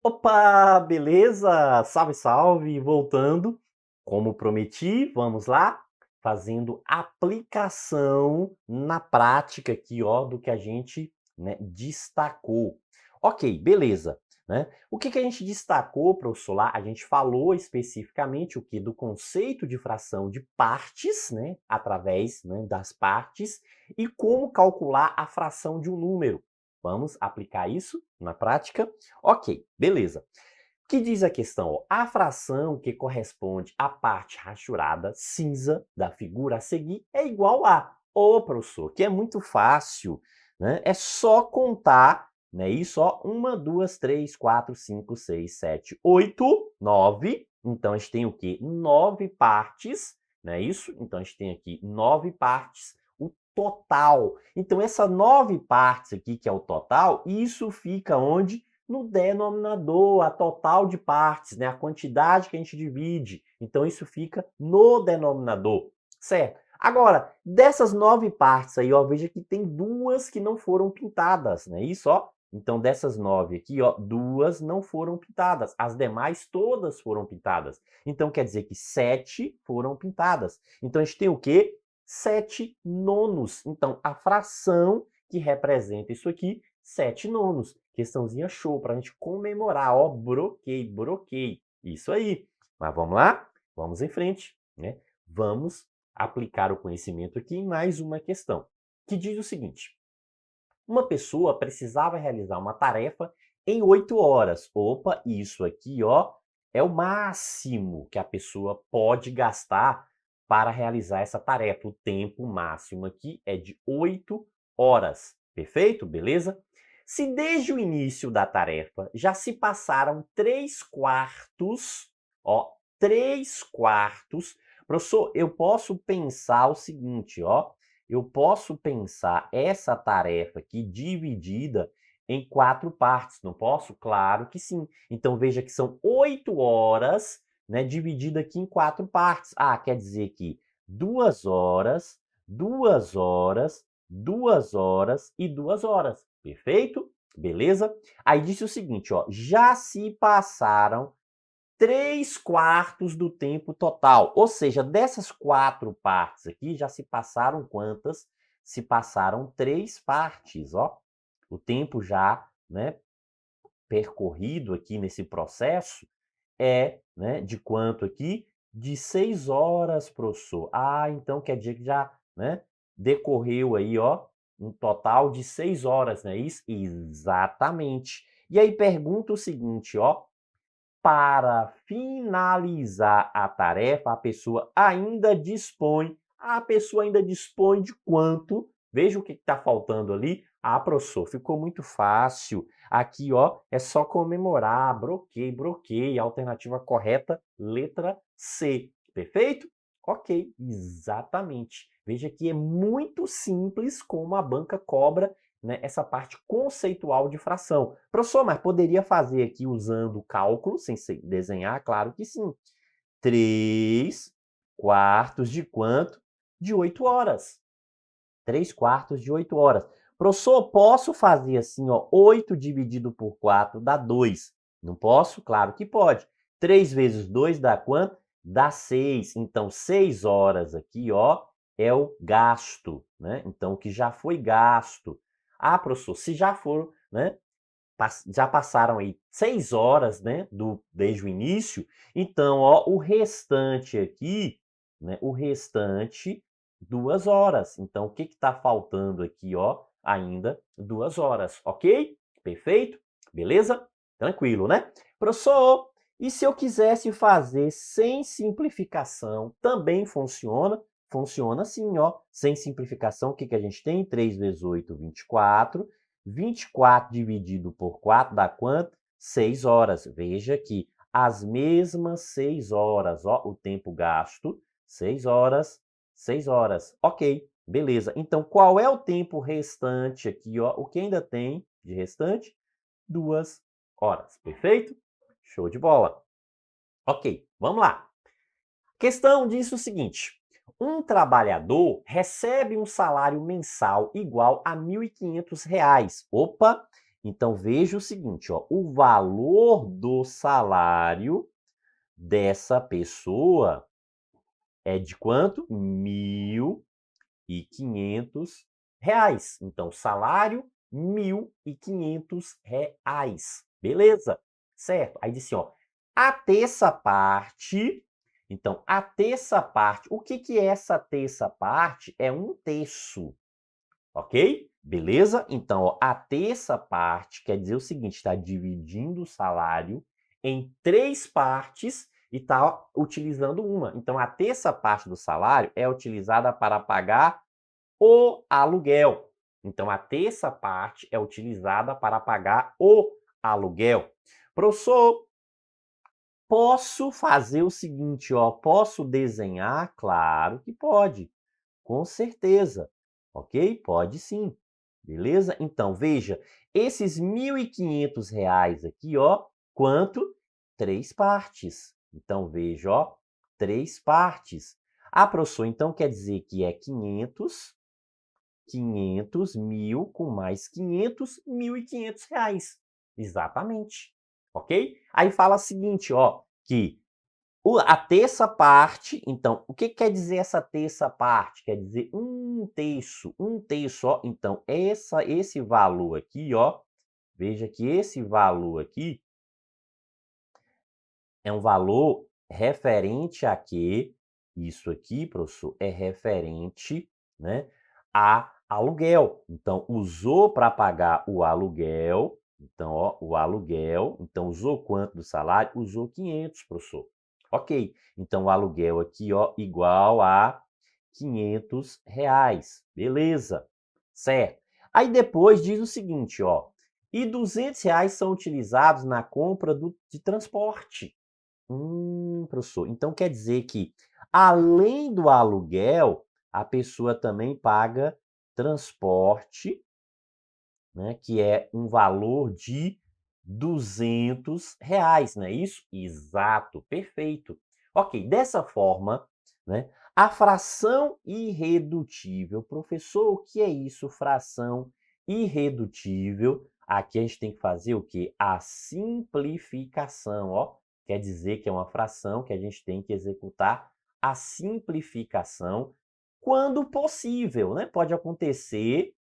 Opa, beleza? Salve, salve! Voltando, como prometi, vamos lá, fazendo aplicação na prática aqui, ó, do que a gente, né, destacou. Ok, beleza, né? O que a gente destacou, professor, lá? A gente falou especificamente o que? Do conceito de fração de partes, né, através, né, das partes, e como calcular a fração de um número. Vamos aplicar isso na prática? Ok, beleza. O que diz a questão? Ó, a fração que corresponde à parte rachurada cinza da figura a seguir é igual a... Ô, professor, que é muito fácil, né? É só contar, né? Isso, ó, 1, 2, 3, 4, 5, 6, 7, 8, 9. Então, a gente tem o quê? 9 partes, né? Isso? Então, a gente tem aqui 9 partes, o total. Então, essa 9 partes aqui, que é o total, isso fica onde? No denominador, a total de partes, né? A quantidade que a gente divide. Então, isso fica no denominador, certo? Agora, dessas 9 partes aí, ó, veja que tem 2 que não foram pintadas, né? Isso, ó. Então, dessas 9 aqui, ó, 2 não foram pintadas. As demais todas foram pintadas. Então, quer dizer que 7 foram pintadas. Então, a gente tem o quê? 7 nonos. Então, a fração que representa isso aqui, 7 nonos. Questãozinha show, para a gente comemorar. Ó, broquei, broquei. Isso aí. Mas vamos lá? Vamos em frente, né? Vamos aplicar o conhecimento aqui em mais uma questão, que diz o seguinte. Uma pessoa precisava realizar uma tarefa em 8 horas. Opa, isso aqui, ó, é o máximo que a pessoa pode gastar para realizar essa tarefa. O tempo máximo aqui é de 8 horas. Perfeito? Beleza? Se desde o início da tarefa já se passaram 3 quartos, ó, 3 quartos, professor, eu posso pensar o seguinte, ó, eu posso pensar essa tarefa aqui dividida em 4 partes, não posso? Claro que sim. Então, veja que são 8 horas, né, dividida aqui em 4 partes. Ah, quer dizer que 2 horas, 2 horas, 2 horas e 2 horas. Perfeito? Beleza? Aí disse o seguinte, ó, já se passaram 3 quartos do tempo total. Ou seja, dessas 4 partes aqui, já se passaram quantas? Se passaram 3 partes, ó. O tempo já, né, percorrido aqui nesse processo é, né, de quanto aqui? De 6 horas, professor. Ah, então quer dizer que já, né, decorreu aí, ó, um total de 6 horas, não é isso? Exatamente. E aí pergunta o seguinte, ó, para finalizar a tarefa, a pessoa ainda dispõe de quanto? Veja o que está faltando ali. Ah, professor, ficou muito fácil. Aqui, ó, é só comemorar. Broquei, broquei. Alternativa correta, letra C. Perfeito? Ok, exatamente. Veja que é muito simples como a banca cobra, né, essa parte conceitual de fração. Professor, mas poderia fazer aqui usando cálculo, sem desenhar? Claro que sim. 3 quartos de quanto? De 8 horas. 3 quartos de 8 horas. Professor, posso fazer assim, ó, 8 dividido por 4 dá 2. Não posso? Claro que pode. 3 vezes 2 dá quanto? Dá 6. Então, 6 horas aqui, ó, é o gasto, né? Então, o que já foi gasto. Ah, professor, se já for, né? Já passaram aí 6 horas, né, desde o início, então, ó, o restante aqui, né, o restante, 2 horas. Então, o que está faltando aqui, ó, ainda 2 horas, ok? Perfeito? Beleza? Tranquilo, né? Professor, e se eu quisesse fazer sem simplificação, também funciona? Funciona sim, ó. Sem simplificação, o que a gente tem? 3 vezes 8, 24. 24 dividido por 4 dá quanto? 6 horas. Veja que as mesmas 6 horas, ó, o tempo gasto, 6 horas, 6 horas. Ok, beleza. Então, qual é o tempo restante aqui, ó? O que ainda tem de restante? 2 horas. Perfeito? Show de bola. Ok, vamos lá. Questão diz o seguinte: um trabalhador recebe um salário mensal igual a R$ 1.500. Opa! Então, veja o seguinte, ó, o valor do salário dessa pessoa é de quanto? R$ 1.500. Então, salário, R$ 1.500. Beleza? Certo? Aí disse, ó, a terça parte. Então, a terça parte. O que que é essa terça parte? É 1/3. Ok? Beleza? Então, ó, a terça parte quer dizer o seguinte, está dividindo o salário em 3 partes e está utilizando uma. Então, a terça parte do salário é utilizada para pagar o aluguel. Então, a terça parte é utilizada para pagar o aluguel. Professor, posso fazer o seguinte, ó, posso desenhar? Claro que pode, com certeza. Ok? Pode sim. Beleza? Então, veja, esses R$ 1.500 aqui, ó, quanto? 3 partes. Então, veja, ó, 3 partes. Ah, professor, então quer dizer que é 500, 1.000 com mais 500, R$ 1.500. Exatamente. Ok? Aí fala o seguinte, ó, que a terça parte, então, o que quer dizer essa terça parte? Quer dizer 1/3, ó. Então, esse valor aqui, ó, veja que esse valor aqui é um valor referente a quê? Isso aqui, professor, é referente, né, a aluguel. Então, usou para pagar o aluguel. Então, ó, o aluguel. Então, usou quanto do salário? Usou 500, professor. Ok. Então, o aluguel aqui, ó, igual a R$ 500. Beleza. Certo. Aí depois diz o seguinte, ó. E R$ 200 são utilizados na compra de transporte. Professor, então quer dizer que, além do aluguel, a pessoa também paga transporte, né, que é um valor de R$ 200, não é isso? Exato, perfeito. Ok, dessa forma, né, a fração irredutível. Professor, o que é isso, fração irredutível? Aqui a gente tem que fazer o quê? A simplificação, ó. Quer dizer que é uma fração que a gente tem que executar a simplificação quando possível, né? Pode acontecer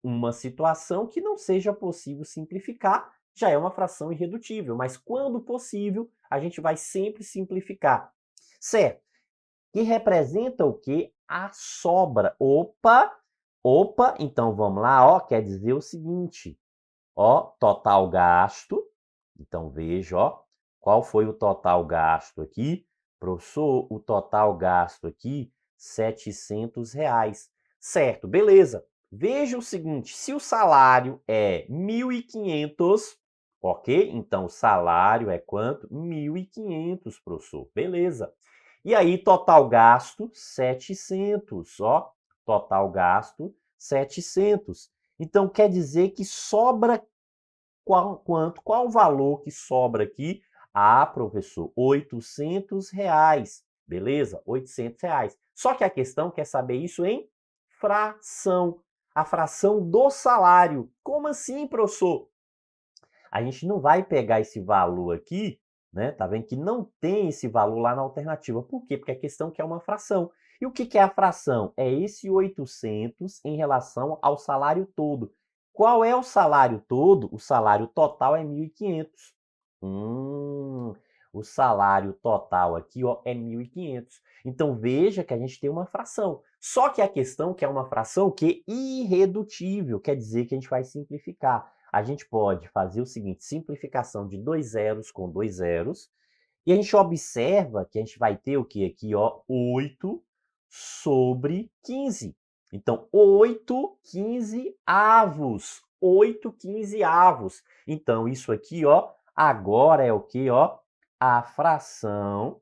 uma situação que não seja possível simplificar, já é uma fração irredutível, mas quando possível, a gente vai sempre simplificar. Certo? Que representa o quê? A sobra. Opa, então vamos lá, ó, quer dizer o seguinte, ó, total gasto. Então veja, ó, qual foi o total gasto aqui? Professor, o total gasto aqui, R$ 700. Certo, beleza. Veja o seguinte, se o salário é 1.500, ok? Então, o salário é quanto? 1.500, professor. Beleza. E aí, total gasto, 700, ó. Total gasto, 700. Então, quer dizer que sobra qual o valor que sobra aqui? Ah, professor, R$ 800. Beleza? R$ 800. Só que a questão quer saber isso em fração. A fração do salário. Como assim, professor? A gente não vai pegar esse valor aqui, né? Tá vendo que não tem esse valor lá na alternativa. Por quê? Porque a questão quer uma fração. E o que que é a fração? É esse 800 em relação ao salário todo. Qual é o salário todo? O salário total é 1.500. O salário total aqui, ó, é 1.500. Então veja que a gente tem uma fração. Só que a questão que é uma fração que é irredutível, quer dizer que a gente vai simplificar. A gente pode fazer o seguinte, simplificação de 2 zeros com 2 zeros, e a gente observa que a gente vai ter o que aqui, ó, 8/15. Então, 8/15. 8/15. Então, isso aqui, ó, agora é o que, ó? A fração,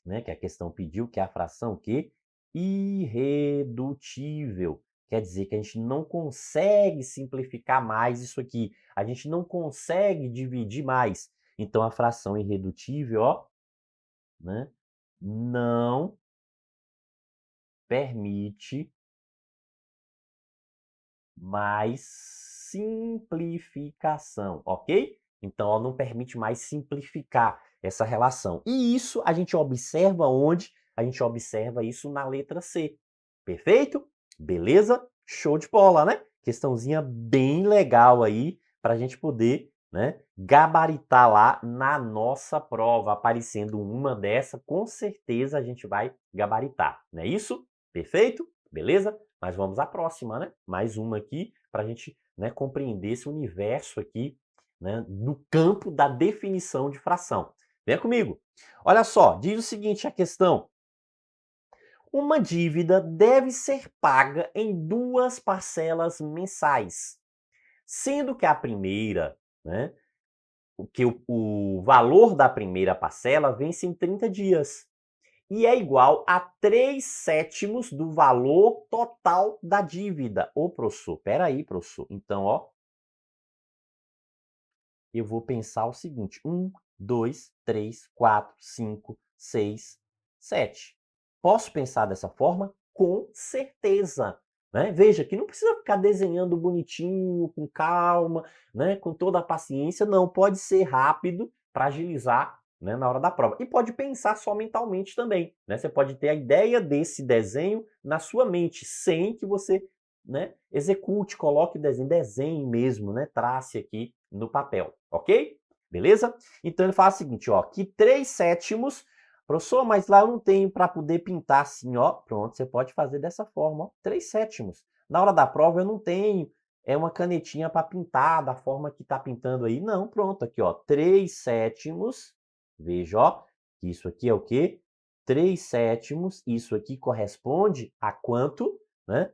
né, que a questão pediu, que é a fração que irredutível. Quer dizer que a gente não consegue simplificar mais isso aqui. A gente não consegue dividir mais. Então, a fração irredutível, ó, né, não permite mais simplificação, ok? Então, ó, não permite mais simplificar essa relação. E isso a gente observa onde? A gente observa isso na letra C. Perfeito? Beleza? Show de bola, né? Questãozinha bem legal aí para a gente poder, né, gabaritar lá na nossa prova. Aparecendo uma dessa, com certeza a gente vai gabaritar, não é isso? Perfeito? Beleza? Mas vamos à próxima, né? Mais uma aqui para a gente, né, compreender esse universo aqui, né, no campo da definição de fração. Venha comigo. Olha só, diz o seguinte a questão. Uma dívida deve ser paga em 2 parcelas mensais, sendo que a primeira, né, o valor da primeira parcela vence em 30 dias e é igual a 3/7 do valor total da dívida. Ô, professor, peraí, professor. Então, ó, eu vou pensar o seguinte: 1, 2, 3, 4, 5, 6, 7. Posso pensar dessa forma? Com certeza. Né? Veja que não precisa ficar desenhando bonitinho, com calma, né? Com toda a paciência. Não, pode ser rápido para agilizar, né, na hora da prova. E pode pensar só mentalmente também. Né? Você pode ter a ideia desse desenho na sua mente, sem que você, né, execute, coloque o desenho, desenhe mesmo, né, trace aqui no papel, ok? Beleza? Então ele fala o seguinte, ó, que 3/7, professor, mas lá eu não tenho para poder pintar assim, ó, pronto, você pode fazer dessa forma, ó, 3/7. Na hora da prova eu não tenho uma canetinha para pintar da forma que está pintando aí, não, pronto, aqui, ó, 3/7, veja, ó, que isso aqui é o quê? 3/7, isso aqui corresponde a quanto, né?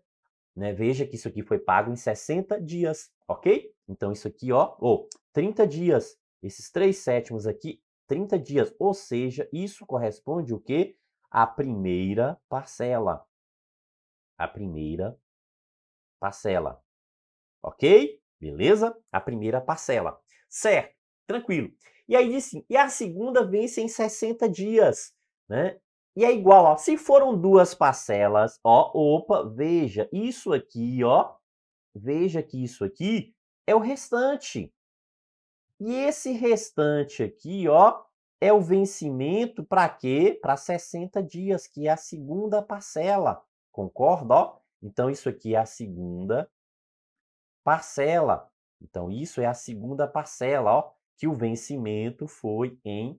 Veja que isso aqui foi pago em 60 dias, ok? Então, isso aqui, ó, 30 dias. Esses 3/7 aqui, 30 dias. Ou seja, isso corresponde o quê? À primeira parcela. A primeira parcela. Ok? Beleza? A primeira parcela. Certo? Tranquilo. E aí diz assim, e a segunda vence em 60 dias, né? E é igual, ó, se foram 2 parcelas, ó, opa, veja, isso aqui, ó, veja que isso aqui é o restante. E esse restante aqui, ó, é o vencimento para quê? Para 60 dias, que é a segunda parcela. Concorda, ó? Então isso aqui é a segunda parcela. Então isso é a segunda parcela, ó, que o vencimento foi em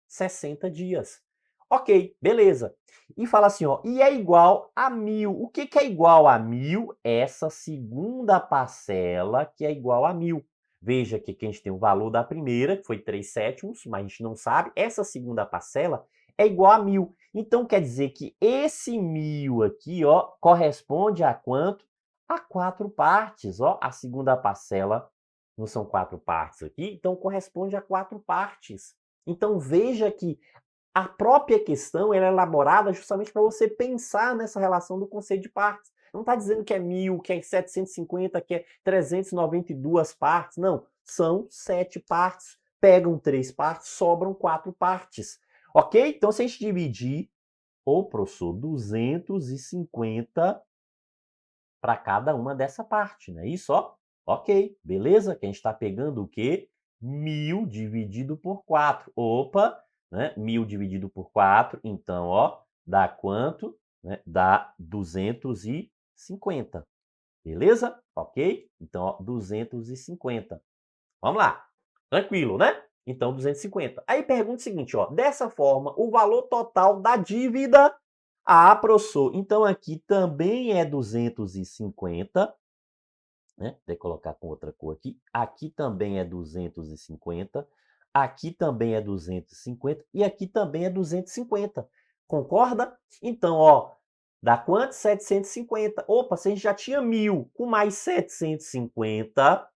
60 dias. Ok, beleza. E fala assim, ó, e é igual a 1.000. O que que é igual a 1.000? Essa segunda parcela que é igual a 1.000. Veja que aqui a gente tem o valor da primeira, que foi 3/7, mas a gente não sabe. Essa segunda parcela é igual a 1.000. Então quer dizer que esse 1.000 aqui, ó, corresponde a quanto? A 4 partes, ó. A segunda parcela não são 4 partes aqui, então corresponde a 4 partes. Então veja que a própria questão ela é elaborada justamente para você pensar nessa relação do conceito de partes. Não está dizendo que é 1.000, que é 750, que é 392 partes. Não, são 7 partes. Pegam 3 partes, sobram 4 partes. Ok? Então, se a gente dividir, professor, 250 para cada uma dessa parte, não é isso? Ó? Ok, beleza? Que a gente está pegando o quê? 1.000 dividido por 4. Opa, né? 1.000 dividido por 4, então, ó, dá quanto? Né? Dá 250. Beleza? Ok? Então, ó, 250. Vamos lá. Tranquilo, né? Então, 250. Aí pergunta o seguinte, ó, dessa forma, o valor total da dívida. Ah, professor, então aqui também é 250, né? Vou colocar com outra cor aqui. Aqui também é 250. Aqui também é 250. E aqui também é 250. Concorda? Então, ó, dá quanto? 750. Opa, se a gente já tinha 1.000 com mais 750,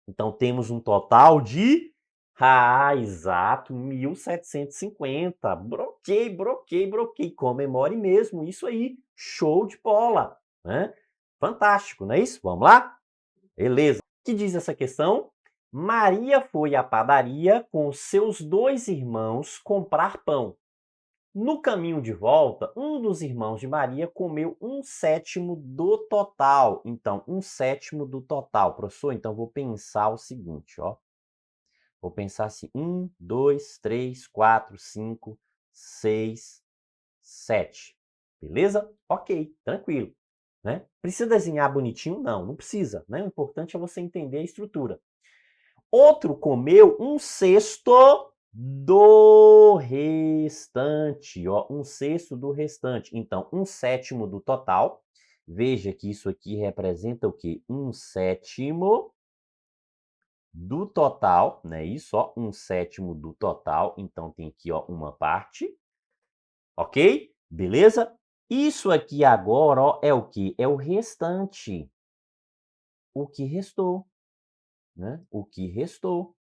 então temos um total de... Ah, exato, 1.750. Broquei. Comemore mesmo, isso aí. Show de bola, né? Fantástico, não é isso? Vamos lá? Beleza. O que diz essa questão? Maria foi à padaria com seus 2 irmãos comprar pão. No caminho de volta, um dos irmãos de Maria comeu 1/7 do total. Então, 1/7 do total. Professor, então vou pensar o seguinte, ó. Vou pensar assim, 1, 2, 3, 4, 5, 6, 7. Beleza? Ok, tranquilo. Né? Precisa desenhar bonitinho? Não, não precisa. Né? O importante é você entender a estrutura. Outro comeu 1/6 do restante. Ó, 1/6 do restante. Então, 1/7 do total. Veja que isso aqui representa o quê? 1/7 do total, né? Isso, ó, 1/7 do total. Então, tem aqui, ó, uma parte. Ok? Beleza? Isso aqui agora, ó, é o quê? É o restante. O que restou, né? O que restou.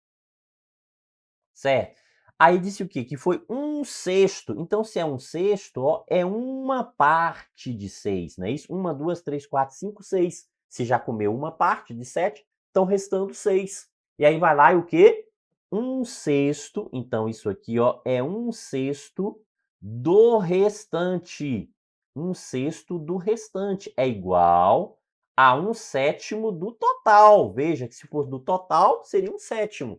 Certo? Aí disse o quê? Que foi 1/6. Então, se é 1/6, ó, é uma parte de 6, não é isso? 1, 2, 3, 4, 5, 6. Se já comeu uma parte de 7, estão restando 6. E aí vai lá e o quê? 1/6. Então, isso aqui, ó, é 1/6 do restante. 1/6 do restante é igual a 1/7 do total. Veja que se fosse do total, seria 1/7.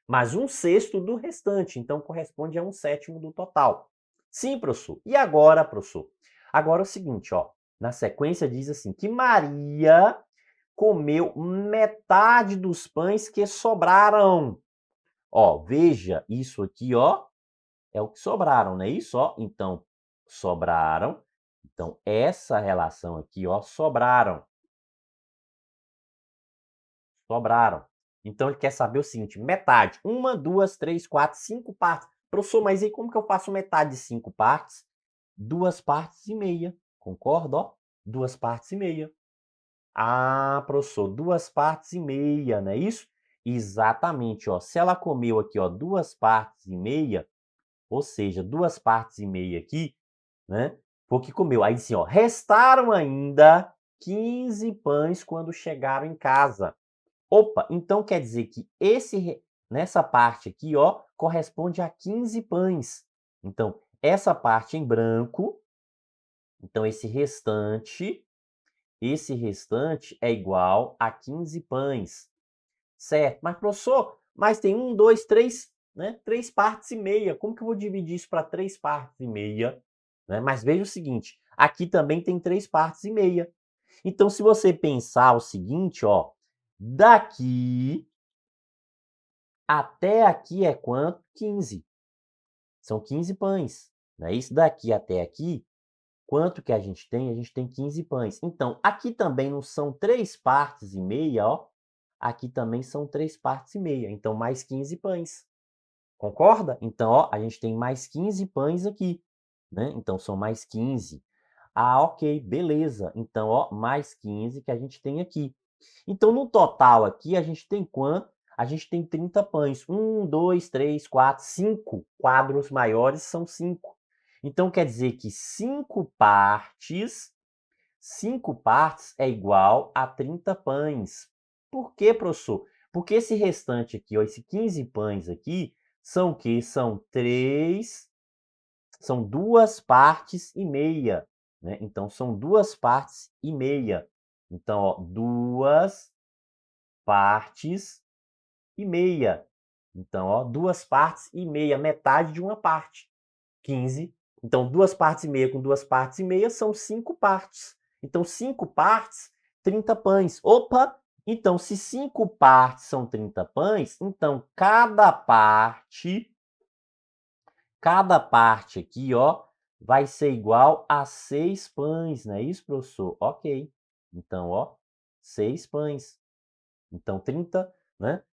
Mas 1/6 do restante, então corresponde a 1/7 do total. Sim, professor. E agora, professor? Agora é o seguinte, ó. Na sequência diz assim, que Maria comeu metade dos pães que sobraram. Ó, veja, isso aqui, ó, é o que sobraram, não é isso? Ó, então, sobraram. Então, essa relação aqui, ó, sobraram. Sobraram. Então ele quer saber o seguinte, metade. 1, 2, 3, 4, 5 partes. Professor, mas aí como que eu faço metade de 5 partes? 2 partes e meia. Concorda, ó? 2 partes e meia. Ah, professor, 2 partes e meia, não é isso? Exatamente, ó. Se ela comeu aqui, ó, 2 partes e meia, ou seja, 2 partes e meia aqui, né? Foi o que comeu. Aí sim, ó, restaram ainda 15 pães quando chegaram em casa. Opa, então quer dizer que nessa parte aqui, ó, corresponde a 15 pães. Então, essa parte em branco, então esse restante é igual a 15 pães. Certo? Mas, professor, mas tem 1, 2, 3, né? 3 partes e meia. Como que eu vou dividir isso para 3 partes e meia? Né? Mas veja o seguinte, aqui também tem 3 partes e meia. Então, se você pensar o seguinte, ó, daqui até aqui é quanto? 15. São 15 pães. Né? Isso daqui até aqui, quanto que a gente tem? A gente tem 15 pães. Então, aqui também não são 3 partes e meia, ó. Aqui também são 3 partes e meia. Então, mais 15 pães. Concorda? Então, ó, a gente tem mais 15 pães aqui. Né? Então, são mais 15. Ah, ok, beleza. Então, ó, mais 15 que a gente tem aqui. Então, no total aqui, a gente tem quanto? A gente tem 30 pães. 1, 2, 3, 4, 5 quadros maiores são 5. Então, quer dizer que 5 partes é igual a 30 pães. Por quê, professor? Porque esse restante aqui, ó, esse 15 pães aqui, são o quê? São 2 partes e meia. Né? Então, são 2 partes e meia. Então, ó, 2 partes e meia. Então, ó, 2 partes e meia, metade de uma parte. 15. Então, 2 partes e meia com 2 partes e meia são 5 partes. Então, 5 partes, 30 pães. Opa! Então, se 5 partes são 30 pães, então cada parte aqui, ó, vai ser igual a 6 pães, não é isso, professor? Ok. Então, ó, 6 pães. Então, 30, né?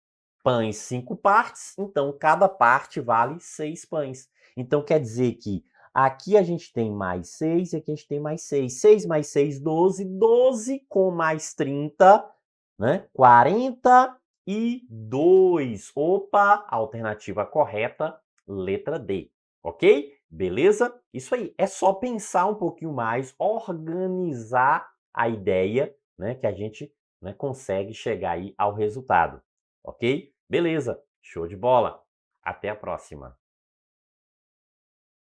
Pães, 5 partes, então cada parte vale 6 pães. Então, quer dizer que aqui a gente tem mais 6 e aqui a gente tem mais 6. 6 mais 6, 12. 12 com mais 30, né? 42. Opa, alternativa correta, letra D. Ok? Beleza? Isso aí. É só pensar um pouquinho mais, organizar a ideia, né? Que a gente, né, consegue chegar aí ao resultado. Ok? Beleza, show de bola. Até a próxima.